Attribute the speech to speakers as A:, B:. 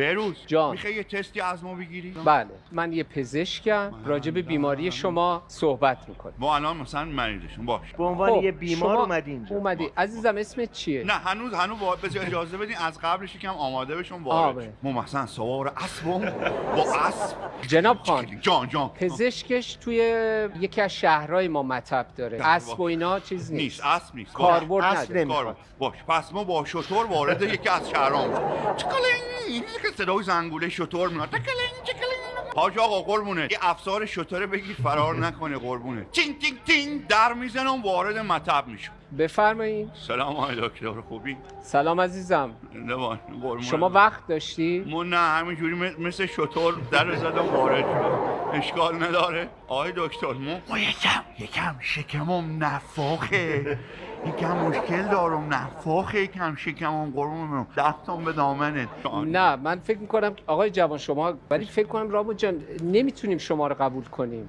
A: بروز
B: جان.
A: میخوای یه تستی از ما بگیری؟
B: بله، من یه پزشکم، راجع به بیماری شما صحبت میکنم.
A: ما الان مثلا مریضشون باش.
C: به عنوان
B: خب،
C: یه بیمار
B: شما
C: اومدی اینجا.
B: اومدی. عزیزم اسمت چیه؟
A: نه هنوز بذار اجازه بدین از قبلش یکم آماده بشون
B: آه،
A: وارد
B: بله.
A: شیم. ما مثلا سوار اسبم با اسب.
B: جناب خان،
A: جان
B: پزشکش توی یکی از شهرهای ما مطب داره. اسب و اینا چیز نیست.
A: اسب نیست.
B: کاربرد
C: اسب
B: نداره.
C: نمیخواد.
A: باش پس ما با شطور وارد یکی از شهرام چکلین که صدای زنگوله شطور میاد چکلین حاج آقا قربونه یه افسار شطوره بگیر فرار نکنه قربونه تینگ تینگ تینگ در میزنم وارد مطب میشم.
B: بفرمایید.
A: سلام آقای دکتر خوبی؟
B: سلام عزیزم.
A: قربونه
B: شما وقت داشتی؟
A: ما نه همینجوری مثل شطور در زدم وارد شد. اشکال نداره آقای دکتر ما یکم شکمم نفاخه یکم مشکل دارم نفاخه یکم شکمم قربونم دستم به دامنت.
B: نه من فکر میکنم آقای جوان شما، ولی فکر کنم رامو جان نمیتونیم شما رو قبول کنیم.